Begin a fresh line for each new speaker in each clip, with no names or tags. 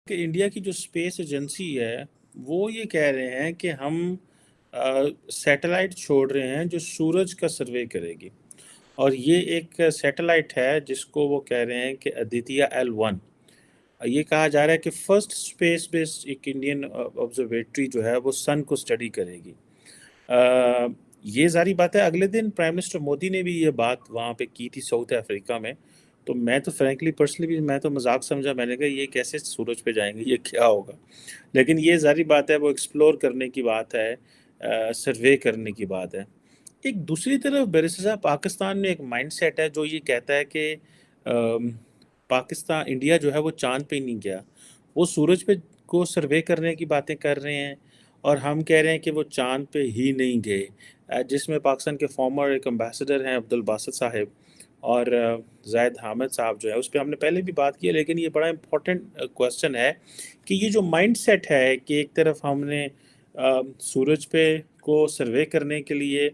کہ انڈیا کی جو اسپیس ایجنسی ہے وہ یہ کہہ رہے ہیں کہ ہم سیٹلائٹ چھوڑ رہے ہیں جو سورج کا سروے کرے گی، اور یہ ایک سیٹلائٹ ہے جس کو وہ کہہ رہے ہیں کہ ادیتیہ L1۔ یہ کہا جا رہا ہے کہ فرسٹ اسپیس بیسڈ ایک انڈین آبزرویٹری جو ہے وہ سن کو اسٹڈی کرے گی۔ یہ ظاہری بات ہے، اگلے دن پرائم منسٹر مودی نے بھی یہ بات وہاں پہ کی تھی ساؤتھ افریقہ میں، تو میں تو فرینکلی پرسنلی بھی میں تو مذاق سمجھا، میں نے کہا یہ کیسے سورج پہ جائیں گے، یہ کیا ہوگا؟ لیکن یہ ظاہری بات ہے، وہ ایکسپلور کرنے کی بات ہے، سروے کرنے کی بات ہے۔ ایک دوسری طرف صاحب پاکستان میں ایک مائنڈ سیٹ ہے جو یہ کہتا ہے کہ پاکستان انڈیا جو ہے وہ چاند پہ نہیں گیا، وہ سورج پہ کو سروے کرنے کی باتیں کر رہے ہیں، اور ہم کہہ رہے ہیں کہ وہ چاند پہ ہی نہیں گئے، جس میں پاکستان کے فارمر ایک امبیسڈر ہیں عبدالباسط صاحب اور زاہد حامد صاحب جو ہے، اس پہ ہم نے پہلے بھی بات کی ہے، لیکن یہ بڑا امپورٹنٹ کوسچن ہے کہ یہ جو مائنڈ سیٹ ہے کہ ایک طرف ہم نے سورج پہ کو سروے کرنے کے لیے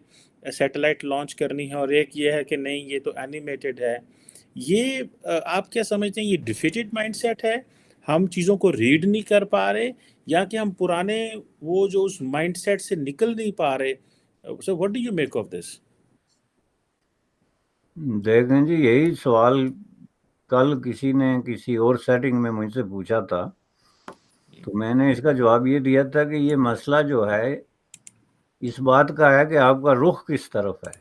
سیٹلائٹ لانچ کرنی ہے، اور ایک یہ ہے کہ نہیں یہ تو اینیمیٹڈ ہے، یہ آپ کیا سمجھتے ہیں، یہ ڈیفیٹڈ مائنڈ سیٹ ہے، ہم چیزوں کو ریڈ نہیں کر پا رہے، یا کہ ہم پرانے وہ جو اس مائنڈ سیٹ سے نکل نہیں پا رہے؟ So what do you make of this?
دیکھیں جی، یہی سوال کل کسی نے کسی اور سیٹنگ میں مجھ سے پوچھا تھا، تو میں نے اس کا جواب یہ دیا تھا کہ یہ مسئلہ جو ہے اس بات کا ہے کہ آپ کا رخ کس طرف ہے۔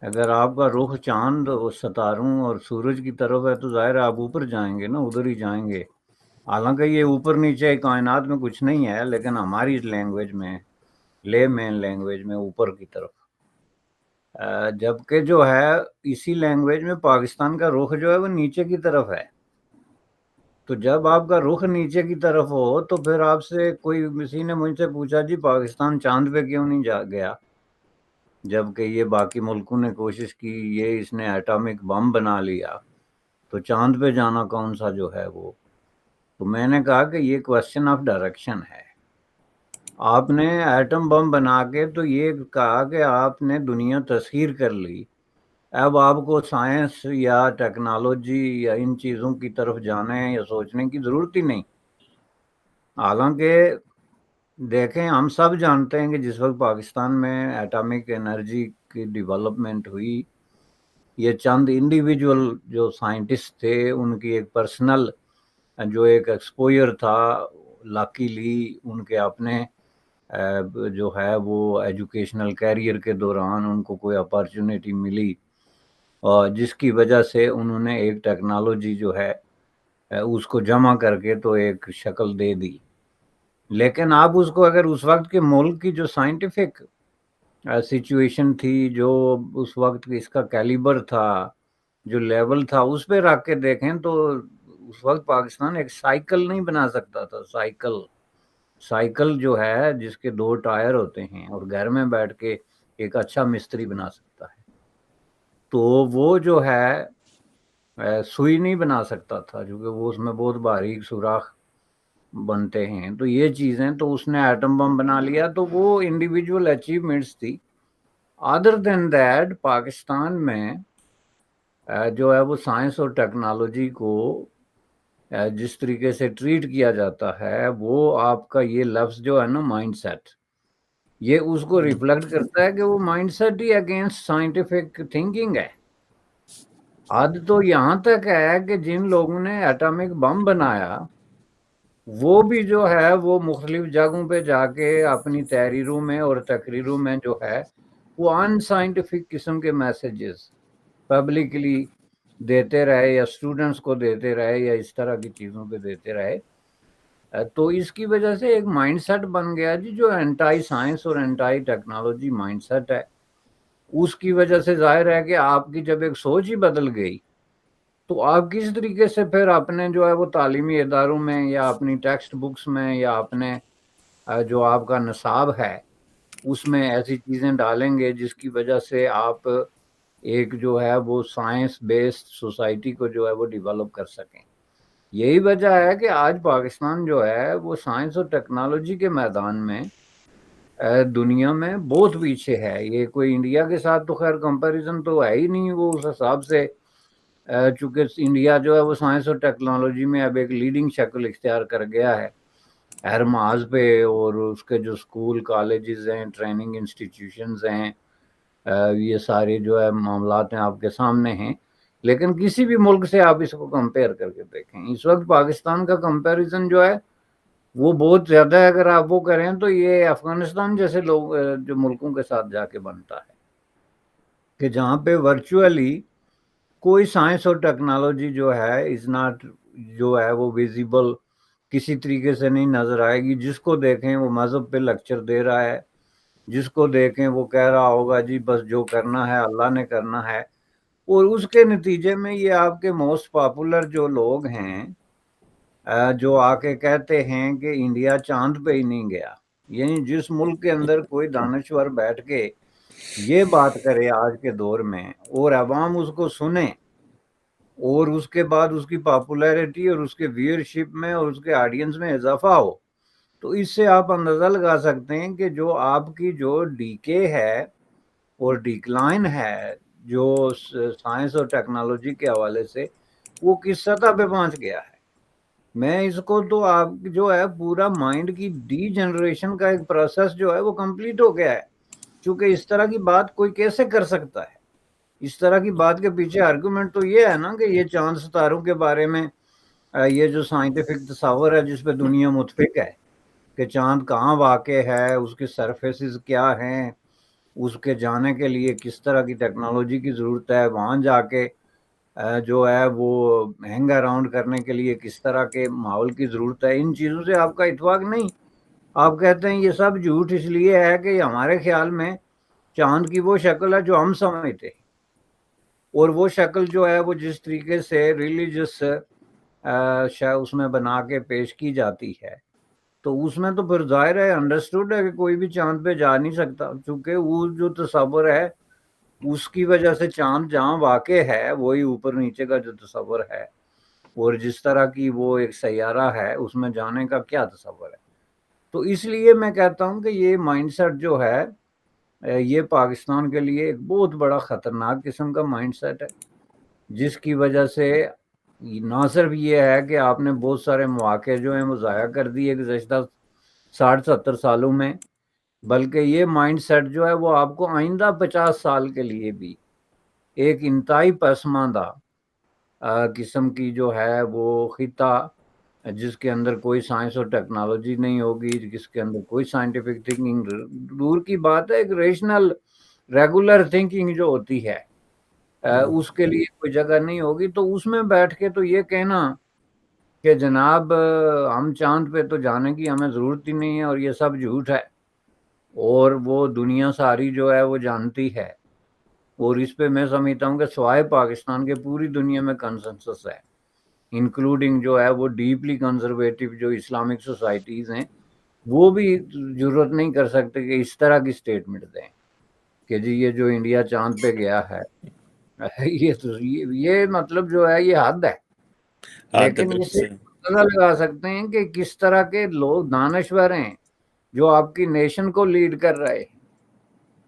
اگر آپ کا رخ چاند اور ستاروں اور سورج کی طرف ہے تو ظاہر ہے آپ اوپر جائیں گے نا، ادھر ہی جائیں گے۔ حالانکہ یہ اوپر نیچے کائنات میں کچھ نہیں ہے، لیکن ہماری لینگویج میں، لے مین لینگویج میں اوپر کی طرف، جبکہ جو ہے اسی لینگویج میں پاکستان کا رخ جو ہے وہ نیچے کی طرف ہے۔ تو جب آپ کا رخ نیچے کی طرف ہو تو پھر آپ سے کوئی کسی نے مجھ سے پوچھا جی پاکستان چاند پہ کیوں نہیں جا گیا، جبکہ یہ باقی ملکوں نے کوشش کی، یہ اس نے ایٹامک بم بنا لیا، تو چاند پہ جانا کون سا جو ہے وہ۔ تو میں نے کہا کہ یہ کوسچن آف ڈائریکشن ہے۔ آپ نے ایٹم بم بنا کے تو یہ کہا کہ آپ نے دنیا تسخیر کر لی، اب آپ کو سائنس یا ٹیکنالوجی یا ان چیزوں کی طرف جانے یا سوچنے کی ضرورت ہی نہیں۔ حالانکہ دیکھیں، ہم سب جانتے ہیں کہ جس وقت پاکستان میں ایٹامک انرجی کی ڈیولپمنٹ ہوئی، یہ چند انڈیویجول جو سائنٹسٹ تھے ان کی ایک پرسنل جو ایک ایکسپوئر تھا، لاکیلی ان کے اپنے جو ہے وہ ایجوکیشنل کیریئر کے دوران ان کو کوئی اپارچونیٹی ملی، اور جس کی وجہ سے انہوں نے ایک ٹیکنالوجی جو ہے اس کو جمع کر کے تو ایک شکل دے دی۔ لیکن آپ اس کو اگر اس وقت کے ملک کی جو سائنٹیفک سچویشن تھی، جو اس وقت اس کا کیلیبر تھا، جو لیول تھا، اس پہ رکھ کے دیکھیں تو اس وقت پاکستان ایک سائیکل نہیں بنا سکتا تھا۔ سائیکل جو ہے جس کے 2 ٹائر ہوتے ہیں اور گھر میں بیٹھ کے ایک اچھا مستری بنا سکتا ہے، تو وہ جو ہے سوئی نہیں بنا سکتا تھا، کیونکہ وہ اس میں بہت باریک سوراخ بنتے ہیں۔ تو یہ چیزیں تو اس نے ایٹم بم بنا لیا، تو وہ انڈیویجول اچیومنٹس تھی۔ ادر دین دیٹ پاکستان میں جو ہے وہ سائنس اور ٹیکنالوجی کو جس طریقے سے ٹریٹ کیا جاتا ہے، وہ آپ کا یہ لفظ جو ہے نا مائنڈ سیٹ، یہ اس کو ریفلیکٹ کرتا ہے کہ وہ مائنڈ سیٹ ہی اگینسٹ سائنٹیفک تھنکنگ ہے۔ حد تو یہاں تک ہے کہ جن لوگوں نے ایٹامک بم بنایا وہ بھی جو ہے وہ مختلف جگہوں پہ جا کے اپنی تحریروں میں اور تقریروں میں جو ہے وہ ان سائنٹیفک قسم کے میسیجز پبلکلی دیتے رہے، یا اسٹوڈنٹس کو دیتے رہے، یا اس طرح کی چیزوں پہ دیتے رہے۔ تو اس کی وجہ سے ایک مائنڈ سیٹ بن گیا جی، جو اینٹائی سائنس اور اینٹائی ٹیکنالوجی مائنڈ سیٹ ہے۔ اس کی وجہ سے ظاہر ہے کہ آپ کی جب ایک سوچ ہی بدل گئی تو آپ کس طریقے سے پھر اپنے جو ہے وہ تعلیمی اداروں میں یا اپنی ٹیکسٹ بکس میں یا اپنے جو آپ کا نصاب ہے اس میں ایسی چیزیں ڈالیں گے جس کی وجہ سے آپ ایک جو ہے وہ سائنس بیسڈ سوسائٹی کو جو ہے وہ ڈیولپ کر سکیں۔ یہی وجہ ہے کہ آج پاکستان جو ہے وہ سائنس اور ٹیکنالوجی کے میدان میں دنیا میں بہت پیچھے ہے۔ یہ کوئی انڈیا کے ساتھ تو خیر کمپیریزن تو ہے ہی نہیں، وہ اس حساب سے چونکہ انڈیا جو ہے وہ سائنس اور ٹیکنالوجی میں اب ایک لیڈنگ شکل اختیار کر گیا ہے ہر محاذ پہ، اور اس کے جو اسکول کالجز ہیں، ٹریننگ انسٹیٹیوشنز ہیں، یہ سارے جو ہے معاملات ہیں آپ کے سامنے ہیں. لیکن کسی بھی ملک سے آپ اس کو کمپیئر کر کے دیکھیں، اس وقت پاکستان کا کمپیریزن جو ہے وہ بہت زیادہ ہے. اگر آپ وہ کریں تو یہ افغانستان جیسے لوگ جو ملکوں کے ساتھ جا کے بنتا ہے کہ جہاں پہ ورچولی کوئی سائنس اور ٹیکنالوجی جو ہے از ناٹ جو ہے وہ ویزیبل کسی طریقے سے نہیں نظر آئے گی. جس کو دیکھیں وہ مذہب پہ لیکچر دے رہا ہے، جس کو دیکھیں وہ کہہ رہا ہوگا جی بس جو کرنا ہے اللہ نے کرنا ہے. اور اس کے نتیجے میں یہ آپ کے موسٹ پاپولر جو لوگ ہیں جو آ کے کہتے ہیں کہ انڈیا چاند پہ ہی نہیں گیا، یعنی جس ملک کے اندر کوئی دانشور بیٹھ کے یہ بات کرے آج کے دور میں اور عوام اس کو سنے اور اس کے بعد اس کی پاپولیرٹی اور اس کے ویئرشپ میں اور اس کے آڈینس میں اضافہ ہو، تو اس سے آپ اندازہ لگا سکتے ہیں کہ جو آپ کی جو ڈیکے ہے اور ڈیکلائن ہے جو سائنس اور ٹیکنالوجی کے حوالے سے وہ کس سطح پہ پہنچ گیا ہے. میں اس کو تو آپ جو ہے پورا مائنڈ کی ڈی جنریشن کا ایک پروسیس جو ہے وہ کمپلیٹ ہو گیا ہے. چونکہ اس طرح کی بات کوئی کیسے کر سکتا ہے؟ اس طرح کی بات کے پیچھے آرگومنٹ تو یہ ہے نا کہ یہ چاند ستاروں کے بارے میں یہ جو سائنٹیفک تصور ہے جس پہ دنیا متفق ہے کہ چاند کہاں واقع ہے، اس کی سرفیسز کیا ہیں، اس کے جانے کے لیے کس طرح کی ٹیکنالوجی کی ضرورت ہے، وہاں جا کے جو ہے وہ ہینگ اراؤنڈ کرنے کے لیے کس طرح کے ماحول کی ضرورت ہے، ان چیزوں سے آپ کا اتفاق نہیں. آپ کہتے ہیں یہ سب جھوٹ اس لیے ہے کہ ہمارے خیال میں چاند کی وہ شکل ہے جو ہم سمجھتے ہیں، اور وہ شکل جو ہے وہ جس طریقے سے ریلیجس اس میں بنا کے پیش کی جاتی ہے تو اس میں تو پھر ظاہر ہے انڈرسٹوڈ ہے کہ کوئی بھی چاند پہ جا نہیں سکتا، چونکہ وہ جو تصور ہے اس کی وجہ سے چاند جہاں واقع ہے وہی اوپر نیچے کا جو تصور ہے اور جس طرح کی وہ ایک سیارہ ہے اس میں جانے کا کیا تصور ہے. تو اس لیے میں کہتا ہوں کہ یہ مائنڈ سیٹ جو ہے یہ پاکستان کے لیے ایک بہت بڑا خطرناک قسم کا مائنڈ سیٹ ہے، جس کی وجہ سے نہ صرف یہ ہے کہ آپ نے بہت سارے مواقع جو ہیں وہ ضائع کر دیے گزشتہ 60-70 سالوں میں، بلکہ یہ مائنڈ سیٹ جو ہے وہ آپ کو آئندہ 50 سال کے لیے بھی ایک انتہائی پسماندہ قسم کی جو ہے وہ خطہ جس کے اندر کوئی سائنس اور ٹیکنالوجی نہیں ہوگی، جس کے اندر کوئی سائنٹیفک تھنکنگ دور کی بات ہے، ایک ریشنل ریگولر تھنکنگ جو ہوتی ہے اس کے لیے کوئی جگہ نہیں ہوگی. تو اس میں بیٹھ کے تو یہ کہنا کہ جناب ہم چاند پہ تو جانے کی ہمیں ضرورت ہی نہیں ہے اور یہ سب جھوٹ ہے اور وہ دنیا ساری جو ہے وہ جانتی ہے، اور اس پہ میں سمجھتا ہوں کہ سوائے پاکستان کے پوری دنیا میں کنسنسس ہے، انکلوڈنگ جو ہے وہ ڈیپلی کنزرویٹو جو اسلامک سوسائٹیز ہیں وہ بھی ضرورت نہیں کر سکتے کہ اس طرح کی سٹیٹمنٹ دیں کہ جی یہ جو انڈیا چاند پہ گیا ہے یہ مطلب جو ہے یہ حد ہے. لیکن اس سے پتہ لگا سکتے ہیں کہ کس طرح کے لوگ دانشور ہیں جو آپ کی نیشن کو لیڈ کر رہے ہیں،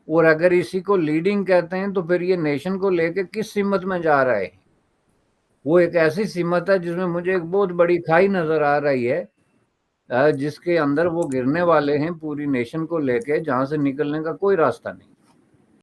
اور اگر اسی کو لیڈنگ کہتے ہیں تو پھر یہ نیشن کو لے کے کس سمت میں جا رہے ہیں. وہ ایک ایسی سمت ہے جس میں مجھے ایک بہت بڑی کھائی نظر آ رہی ہے جس کے اندر وہ گرنے والے ہیں پوری نیشن کو لے کے، جہاں سے نکلنے کا کوئی راستہ نہیں.